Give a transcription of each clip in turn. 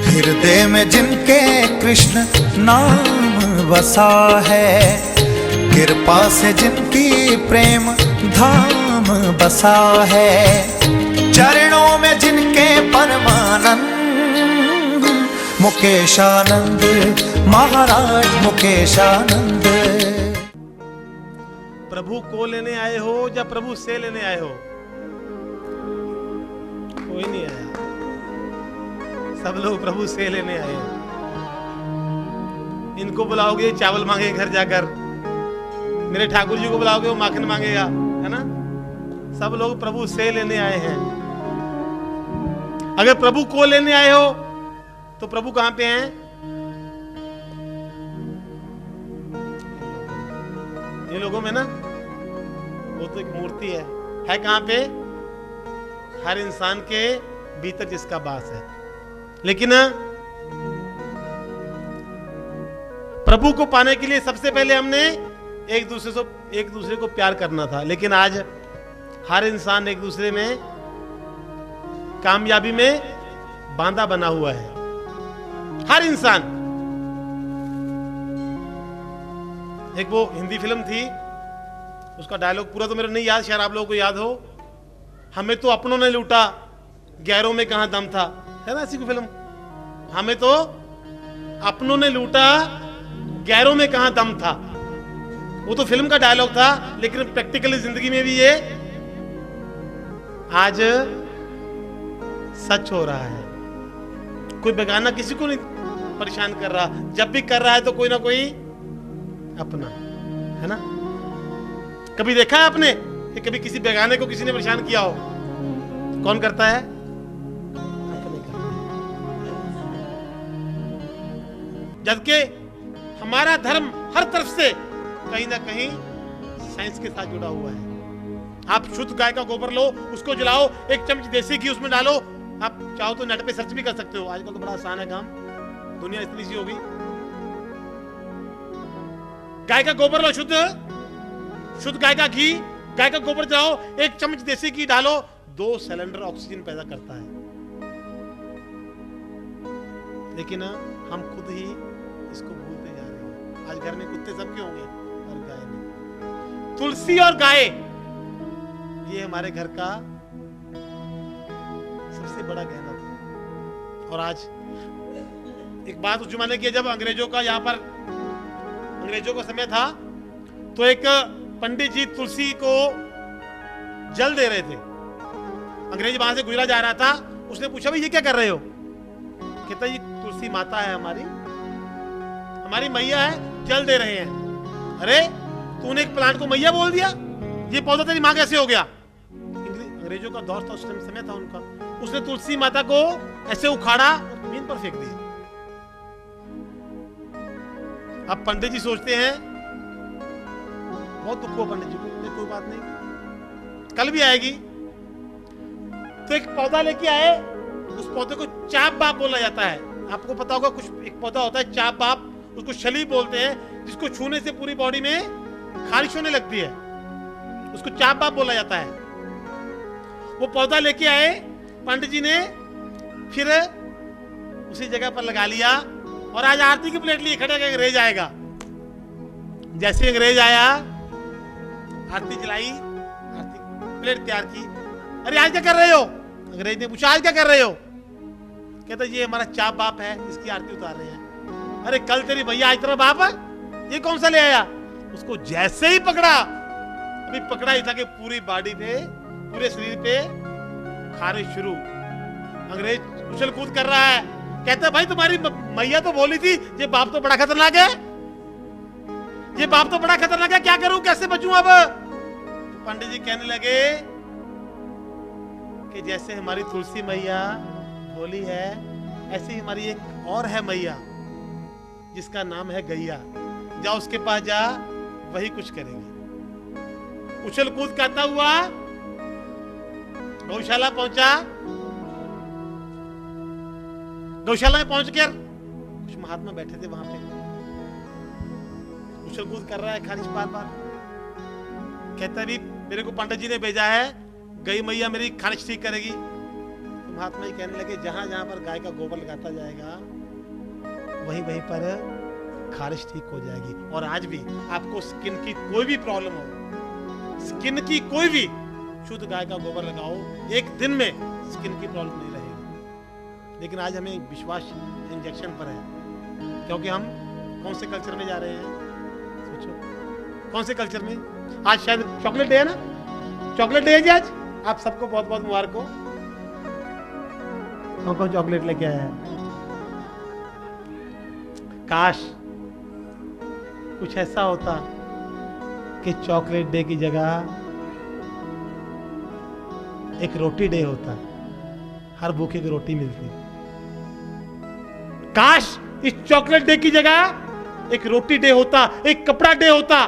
हृदय में जिनके कृष्ण नाम बसा है, कृपा से जिनकी प्रेम धाम बसा है, चरणों में जिनके परमानंद मुकेशानंद महाराज मुकेशानंद। प्रभु को लेने आए हो या प्रभु से लेने आए हो? कोई नहीं आया, सब लोग प्रभु से लेने आए हैं। इनको बुलाओगे चावल मांगे घर जाकर, मेरे ठाकुर जी को बुलाओगे वो माखन मांगेगा, है ना? सब लोग प्रभु से लेने आए हैं। अगर प्रभु को लेने आए हो तो प्रभु कहां पे हैं? ये लोगों में ना, वो तो एक मूर्ति है कहां पे? हर इंसान के भीतर जिसका वास है। लेकिन प्रभु को पाने के लिए सबसे पहले हमने एक दूसरे को प्यार करना था। लेकिन आज हर इंसान एक दूसरे में कामयाबी में बांधा बना हुआ है। हर इंसान। एक वो हिंदी फिल्म थी, उसका डायलॉग पूरा तो मेरे नहीं याद, शायद आप लोगों को याद हो। हमें तो अपनों ने लूटा, गैरों में कहां दम था, है ना ऐसी कोई फिल्म? हमें तो अपनों ने लूटा, गैरों में कहां दम था। वो तो फिल्म का डायलॉग था, लेकिन प्रैक्टिकली जिंदगी में भी ये आज सच हो रहा है। कोई बेगाना किसी को नहीं परेशान कर रहा, जब भी कर रहा है तो कोई ना कोई अपना, है ना? कभी देखा है आपने कि कभी किसी बेगाने को किसी ने परेशान किया हो? कौन करता है? अपने करते हैं। जबकि हमारा धर्म हर तरफ से कहीं ना कहीं साइंस के साथ जुड़ा हुआ है। आप शुद्ध गाय का गोबर लो, उसको जलाओ, एक चम्मच देसी घी उसमें डालो। आप चाहो तो नेट पे सर्च भी कर सकते हो, आजकल तो बड़ा आसान है काम, दुनिया इतनी सी होगी। गाय का गोबर लो, शुद्ध गाय का घी, गाय का गोबर जलाओ, एक चम्मच देसी घी डालो, 2 सिलेंडर ऑक्सीजन पैदा करता है। लेकिन हम खुद ही इसको भूलते जा रहे हैं। आज घर में कुत्ते सबके होंगे और गाय नहीं। तुलसी और गाय, ये हमारे घर का सबसे बड़ा गहना था। और आज एक बात उस जमाने की, जब अंग्रेजों का समय था, तो एक पंडित जी तुलसी को जल दे रहे थे। अंग्रेज वहां से गुजरा जा रहा था, उसने पूछा भाई ये क्या कर रहे हो? कहता ये तुलसी माता है, हमारी मैया है, जल दे रहे हैं। अरे तूने एक प्लांट को मैया बोल दिया, ये पौधा तेरी मां कैसे हो गया? अंग्रेजों का दौर था, उस समय था उनका। उसने तुलसी माता को ऐसे उखाड़ा और जमीन पर फेंक दिया। अब पंडित जी सोचते हैं, बहुत दुख हुआ पंडित जी को, कोई बात नहीं, कल भी आएगी। तो एक पौधा लेके आए, उस पौधे को चाप बाप बोला जाता है। आपको पता होगा, कुछ एक पौधा होता है चाप बाप, उसको शली बोलते हैं, जिसको छूने से पूरी बॉडी में खारिश होने लगती है, उसको चाप बाप बोला जाता है। वो पौधा लेके आए पंडित जी ने, फिर उसी जगह पर लगा लिया, और आज आरती की प्लेट लिए खड़े, अंग्रेज आएगा। जैसे अंग्रेज आया, आरती जलाई, आरती प्लेट तैयार की। अरे आज क्या कर रहे हो? अंग्रेज ने पूछा आज क्या कर रहे हो? कहता ये हमारा चाप बाप है, इसकी आरती उतार रहे हैं। अरे कल तेरी भैया आज तेरा बाप है, ये कौन सा ले आया? उसको जैसे ही पकड़ा, अभी पकड़ा ही था कि पूरी बॉडी पे, पूरे शरीर पे खारिश शुरू। अंग्रेज उछल कूद कर रहा है, कहता भाई तुम्हारी मैया तो बोली थी ये बाप तो बड़ा खतरनाक है, ये बाप तो बड़ा खतरनाक है, क्या करूं, कैसे बचूं अब? तो पंडित जी कहने लगे कि जैसे हमारी तुलसी मैया बोली है, ऐसे ही हमारी एक और है मैया, जिसका नाम है गैया। जा उसके पास जा, वही कुछ करेगी। उछल कूद करता हुआ गौशाला पहुंचा। गौशाला में पहुंचकर कुछ महात्मा बैठे थे वहां पे, उछल कूद कर रहा है, खारिश बार बार। कहता भी मेरे को पंडित जी ने भेजा है, गई मैया मेरी खारिश ठीक करेगी। तो महात्मा जी कहने लगे जहां जहां पर गाय का गोबर लगाता जाएगा वहीं वहीं पर खारिश ठीक हो जाएगी। और आज भी आपको स्किन की कोई भी प्रॉब्लम हो, स्किन की कोई भी, शुद्ध गाय का गोबर लगाओ, एक दिन में स्किन की प्रॉब्लम नहीं रहेगी। लेकिन आज हमें विश्वास इंजेक्शन पर है, क्योंकि हम कौन से कल्चर में जा रहे हैं? सोचो कौन से कल्चर में? आज शायद चॉकलेट डे है ना, चॉकलेट डे है जी आज। आप सबको बहुत बहुत मुबारक हो। कौन चॉकलेट लेके आया है? काश कुछ ऐसा होता कि चॉकलेट डे की जगह एक रोटी डे होता, हर भूखे को रोटी मिलती। काश इस चॉकलेट डे की जगह एक रोटी डे होता, एक कपड़ा डे होता,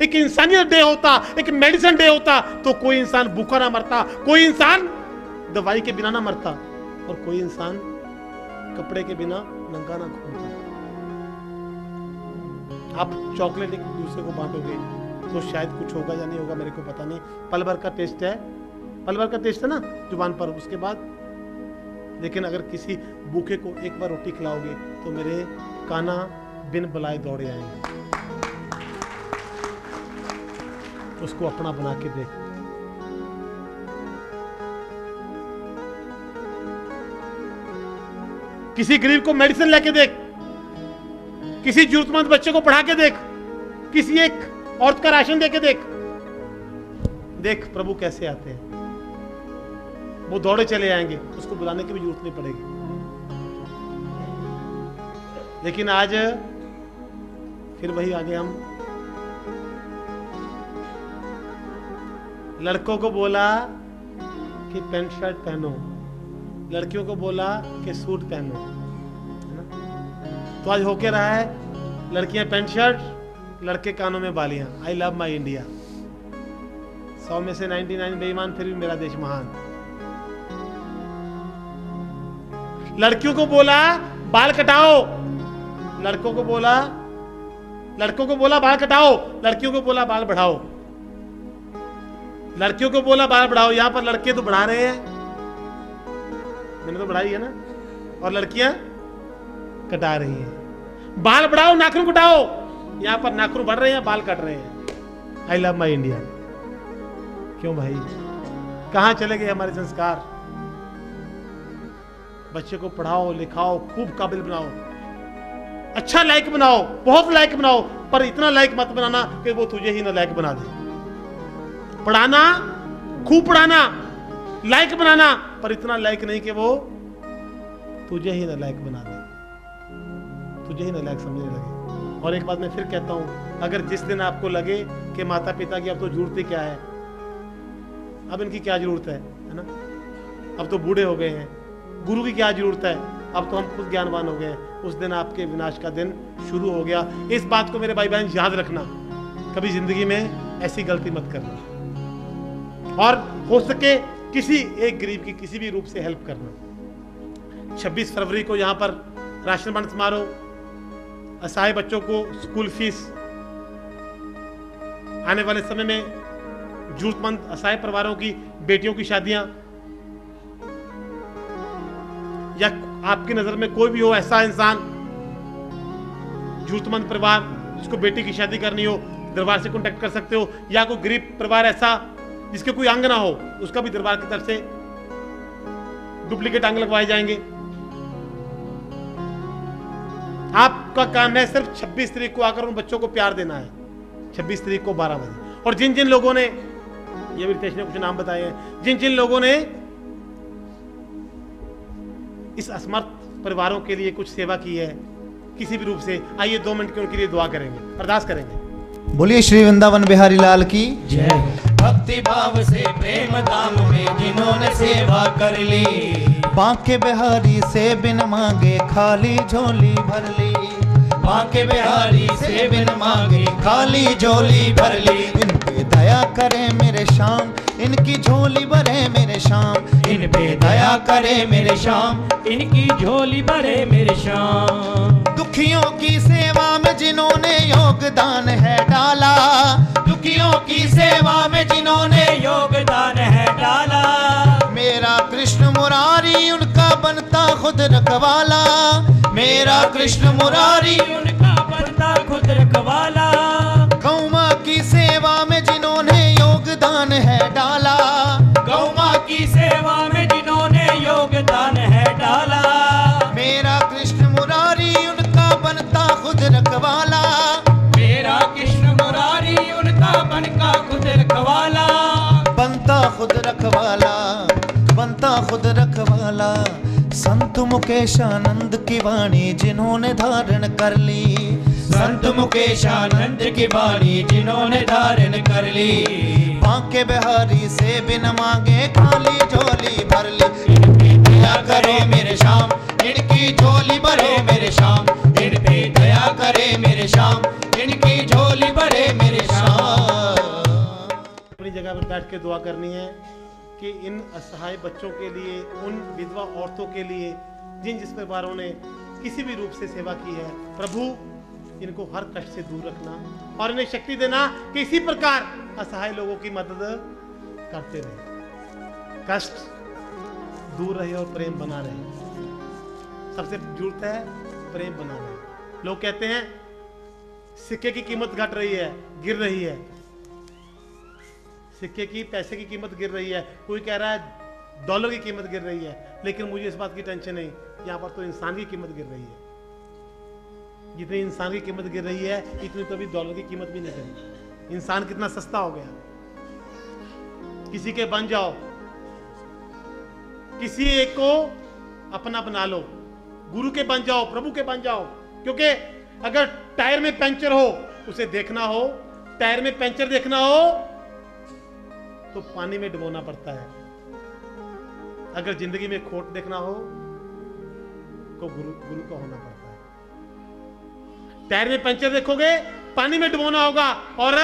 एक इंसानियत डे होता, एक मेडिसिन डे होता, तो कोई इंसान भूखा ना मरता, कोई इंसान दवाई के बिना ना मरता, और कोई इंसान कपड़े के बिना नंगा ना घूमता। आप चॉकलेट एक दूसरे को बांटोगे तो शायद कुछ होगा या नहीं होगा, मेरे को पता नहीं। पल भर का टेस्ट है, पल भर का टेस्ट है ना जुबान पर, उसके बाद। लेकिन अगर किसी भूखे को एक बार रोटी खिलाओगे तो मेरे काना बिन बुलाए दौड़े आएंगे। उसको अपना बना के देख। किसी गरीब को मेडिसिन लेके देख, किसी जरूरतमंद बच्चे को पढ़ा के देख, किसी एक औरत का राशन देके देख। देख प्रभु कैसे आते हैं, वो दौड़े चले आएंगे, उसको बुलाने की भी जरूरत नहीं पड़ेगी। लेकिन आज फिर वही आगे हम लड़कों को बोला कि पैंट शर्ट पहनो, लड़कियों को बोला कि सूट पहनो, है ना? तो आज होके रहा है लड़कियां पैंट शर्ट, लड़के कानों में बालियां। I love my India. 100 में से 99 बेईमान, फिर भी मेरा देश महान। लड़कियों को बोला बाल कटाओ, लड़कों को बोला बाल कटाओ, लड़कियों को बोला बाल बढ़ाओ, लड़कियों को बोला बाल बढ़ाओ। यहां पर लड़के तो बढ़ा रहे हैं, मैंने तो बढ़ाई है ना, और लड़कियां कटा रही हैं। बाल बढ़ाओ नाखून कटाओ, यहां पर नाखून बढ़ रहे हैं, बाल कट रहे हैं। I love my India. क्यों भाई, कहां चले गए हमारे संस्कार? बच्चे को पढ़ाओ लिखाओ, खूब काबिल बनाओ, अच्छा लायक बनाओ, बहुत लायक बनाओ, पर इतना लायक मत बनाना कि वो तुझे ही नालायक बना दे। पढ़ाना, खूब पढ़ाना, लायक बनाना, पर इतना लायक नहीं कि वो तुझे ही नालायक बना दे, तुझे ही नालायक समझने लगे। और एक बात मैं फिर कहता हूं, अगर जिस दिन आपको लगे कि माता पिता की अब तो जरूरत ही क्या है, अब इनकी क्या जरूरत है ना, अब तो बूढ़े हो गए हैं, गुरु की क्या जरूरत है, अब तो हम खुद ज्ञानवान हो गए हैं, उस दिन आपके विनाश का दिन शुरू हो गया। इस बात को मेरे भाई बहन याद रखना, कभी जिंदगी में ऐसी गलती मत करना, और हो सके किसी एक गरीब की किसी भी रूप से हेल्प करना। 26 फरवरी को यहाँ पर राशन बंट समारोह, असहाय बच्चों को स्कूल फीस, आने वाले समय में जरूरतमंद असहाय परिवारों की बेटियों की शादियां, या आपकी नजर में कोई भी हो ऐसा इंसान, जरूरतमंद परिवार जिसको बेटी की शादी करनी हो, दरबार से कांटेक्ट कर सकते हो। या कोई गरीब परिवार ऐसा जिसके कोई अंग ना हो, उसका भी दरबार की तरफ से डुप्लीकेट अंग लगवाए जाएंगे। आपका काम है सिर्फ 26 तारीख को आकर उन बच्चों को प्यार देना है, 26 तारीख को 12 बजे। और जिन जिन लोगों ने, ये भी रितेश ने कुछ नाम बताए हैं, जिन जिन लोगों ने इस असमर्थ परिवारों के लिए कुछ सेवा की है किसी भी रूप से, आइए 2 मिनट के उनके लिए दुआ करेंगे, अरदास करेंगे। बोलिए श्री वृंदावन बिहारी लाल की जय। भक्ति भाव से प्रेम धाम में जिन्होंने सेवा कर ली, बांके बिहारी से बिन मांगे खाली झोली भर ली, बांके बिहारी से बिन मांगे खाली झोली भर ली। इन पे दया करे मेरे श्याम, इनकी झोली भरे मेरे श्याम, इन पे दया करे मेरे श्याम, इनकी झोली भरे मेरे श्याम। दुखियों की सेवा में जिन्होंने योगदान है डाला, दुखियों की सेवा में जिन्होंने योगदान है डाला, मेरा कृष्ण मुरारी उनका बनता खुद रखवाला, मेरा कृष्ण मुरारी उनका बनता खुद रखवाला। गौ माँ की सेवा में जिन्होंने योगदान है डाला, गौ माँ की सेवा में जिन्होंने योगदान है डाला। मेरा कृष्ण मुरारी उनका बनता खुद रखवाला, मेरा कृष्ण मुरारी उनका बनका खुद रखवाला। बनता खुद रखवाला, बनता खुद रखवाला। संत मुकेश आनंद की वाणी जिन्होंने धारण कर ली, संत मुकेश आनंद की वाणी जिन्होंने धारण कर ली। बांके बिहारी से बिन मांगे खाली झोली भर ली। इनकी दया करे मेरे श्याम, इनकी झोली भरे मेरे श्याम, इन पे दया करे मेरे श्याम, इनकी झोली भरे मेरे श्याम। अपनी जगह पर बैठ के दुआ करनी है कि इन असहाय बच्चों के लिए, उन विधवा औरतों के लिए जिन जिस परिवारों ने किसी भी रूप से सेवा की है, प्रभु इनको हर कष्ट से दूर रखना और इन्हें शक्ति देना कि इसी प्रकार असहाय लोगों की मदद करते रहे, कष्ट दूर रहे और प्रेम बना रहे। सबसे जरूरत है प्रेम बना रहे। लोग कहते हैं सिक्के की कीमत घट रही है, गिर रही है, सिक्के की, पैसे की कीमत गिर रही है, कोई कह रहा है डॉलर की कीमत गिर रही है, लेकिन मुझे इस बात की टेंशन नहीं, यहाँ पर तो इंसान की कीमत गिर रही है। जितनी इंसान की कीमत गिर रही है इतनी तो अभी डॉलर की कीमत भी नहीं गिरी। इंसान कितना सस्ता हो गया। किसी के बन जाओ, किसी एक को अपना बना लो, गुरु के बन जाओ, प्रभु के बन जाओ। क्योंकि अगर टायर में पंचर हो, उसे देखना हो, टायर में पंचर देखना हो तो पानी में डुबोना पड़ता है। अगर जिंदगी में खोट देखना हो तो गुरु का होना पड़ता है। टायर में पंचर देखोगे, पानी में डुबोना होगा, और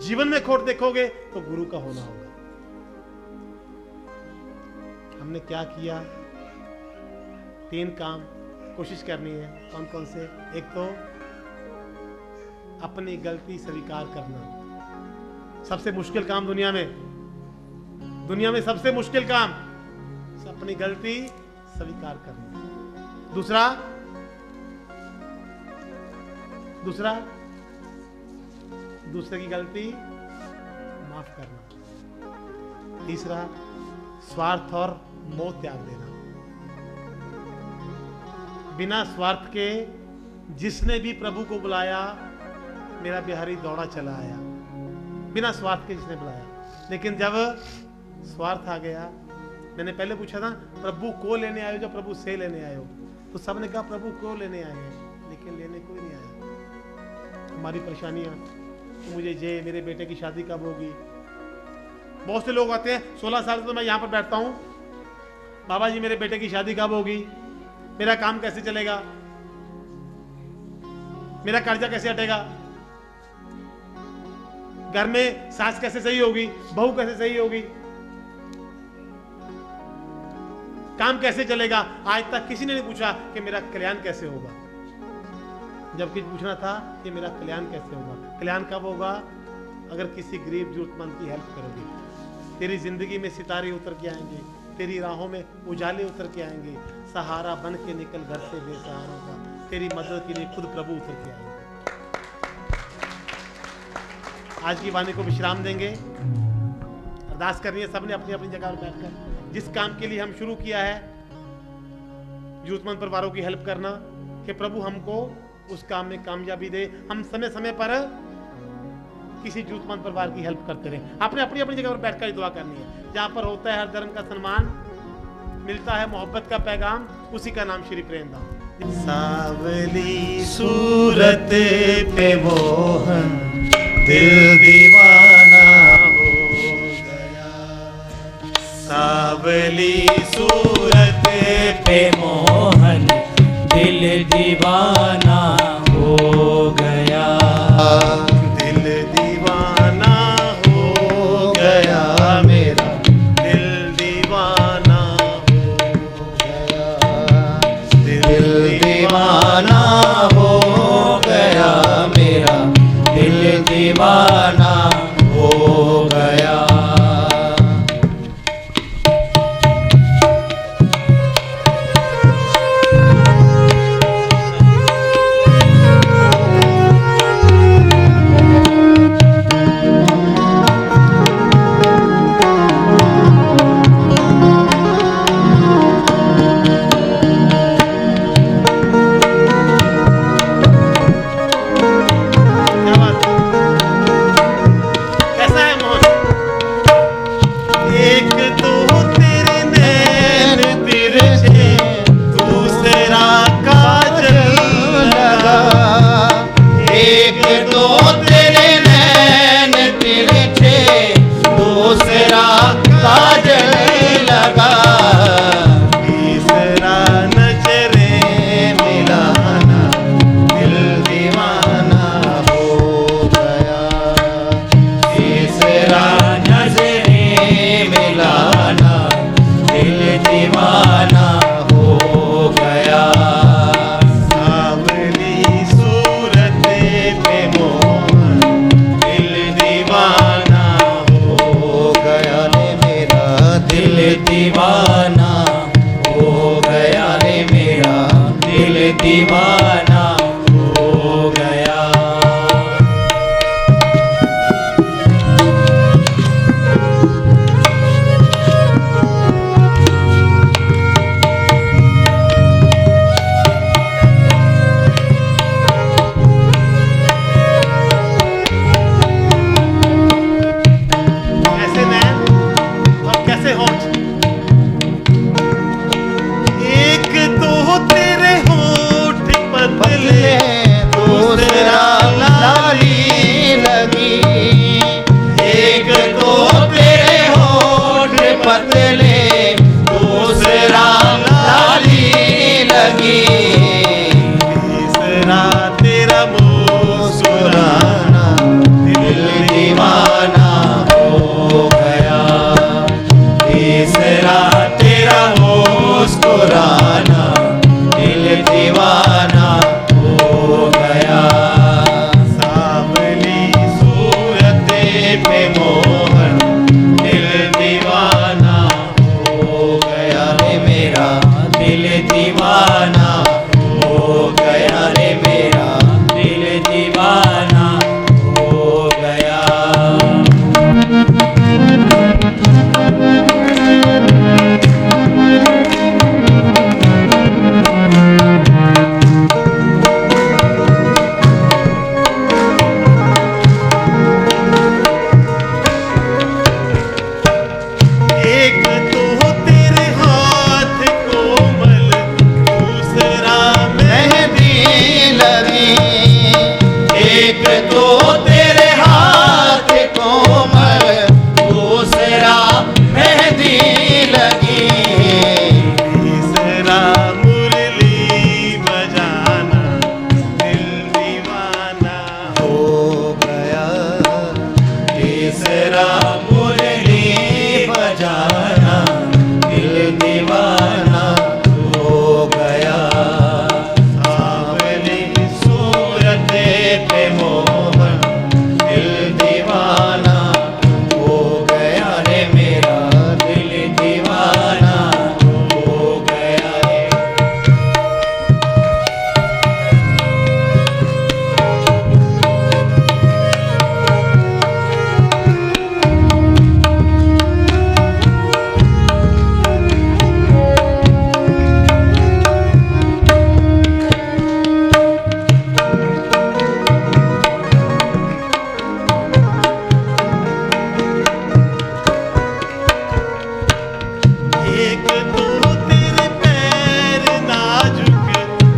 जीवन में खोट देखोगे तो गुरु का होना होगा। हमने क्या किया? 3 काम कोशिश करनी है। कौन कौन से? एक तो अपनी गलती स्वीकार करना, सबसे मुश्किल काम दुनिया में सबसे मुश्किल काम, अपनी गलती स्वीकार करना। दूसरे की गलती माफ करना। तीसरा, स्वार्थ और मोह त्याग देना। बिना स्वार्थ के जिसने भी प्रभु को बुलाया, मेरा बिहारी दौड़ा चला आया, बिना स्वार्थ के जिसने बुलाया। लेकिन जब स्वार्थ आ गया, मैंने पहले पूछा था प्रभु को लेने आए हो या प्रभु से लेने आए हो, तो सबने कहा प्रभु को लेने आए हैं, लेकिन लेने कोई नहीं आया। हमारी परेशानियां, मुझे ये, मेरे बेटे की शादी कब होगी। बहुत से लोग आते हैं, 16 साल से तो मैं यहाँ पर बैठता हूँ, बाबा जी मेरे बेटे की शादी कब होगी, मेरा काम कैसे चलेगा, मेरा कर्जा कैसे हटेगा, घर में सास कैसे सही होगी, बहू कैसे सही होगी, काम कैसे चलेगा। आज तक किसी ने नहीं पूछा कि मेरा कल्याण कैसे होगा, जबकि पूछना था कि मेरा कल्याण कैसे होगा। कल्याण कब होगा? अगर किसी गरीब जरूरतमंद की हेल्प करोगे। तेरी जिंदगी में सितारे उतर के आएंगे, तेरी राहों में उजाले उतर के आएंगे, सहारा बन के निकल घर से बेसहारों का, तेरी मदद के लिए खुद प्रभु उतर के आएंगे। आज की वाणी को विश्राम देंगे, अरदास करनी है सबने अपनी अपनी जगह पर बैठकर। जिस काम के लिए हम शुरू किया है, जरूरतमंद परिवारों की हेल्प करना, कि प्रभु हमको उस काम में कामयाबी दे, हम समय समय पर किसी जरूरतमंद परिवार की हेल्प करते रहे। आपने अपनी अपनी जगह पर बैठकर ही दुआ करनी है। जहां पर होता है हर धर्म का सम्मान, मिलता है मोहब्बत का पैगाम, उसी का नाम श्री प्रेम धाम। सावली सूरत पे मोहन दिल दीवाना हो गया, सावली सूरत पे मोहन दिल दीवाना हो गया, दिल दीवाना हो गया, मेरा दिल दीवाना हो गया, दिल दीवाना हो गया, मेरा दिल दीवाना हो गया। दीवाना हो गया। कैसे नैन और कैसे होंठ, एक तो तेरे होंठ पतले, दूसरा लाली लगी। एक तो तेरे होठ पतले, दूसरा लाली लगी। तीसरा तेरा मुस्कुराना, दिल दीवाना हो गया। तीसरा तेरा मुस्कुराना, दिल दीवाना हो गया। सावली सूरत पे मोहन, दिल दीवाना हो गया रे मेरा। दिल दीवाना हो गया रे मेरा। दिल दीवाना हो गया। एक तो तेरे हाथ कोमल, दूसरा मेहंदी लगी। एक तो तेरे हाथ कोमल, दूसरा मेहंदी लगी। तीसरा मुरली बजाना, दिल दीवाना हो गया। तीसरा मुरली बजाना, दिल दीवाना हो गया। सावली सूरत पे मोहन, दिल दीवाना हो गया रे मेरा। दिल दीवाना हो गया रे। एक तो तेरे पैर नाजुक,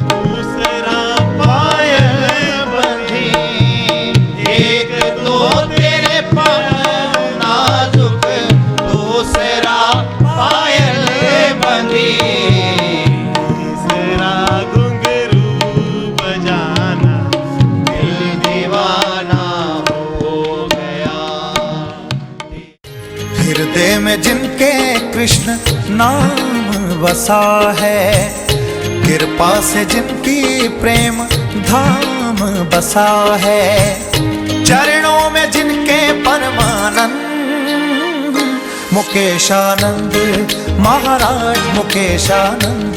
दूसरा पायल बंधी। एक तो तेरे पैर नाजुक, दूसरा पायल बंधी। तीसरा घुंघरू बजाना, दिल दीवाना हो गया। हृदय में जिनके कृष्ण नाम बसा है, कृपा से जिनकी प्रेम धाम बसा है। चरणों में जिनके परमानंद, मुकेशानंद महाराज मुकेशानंद।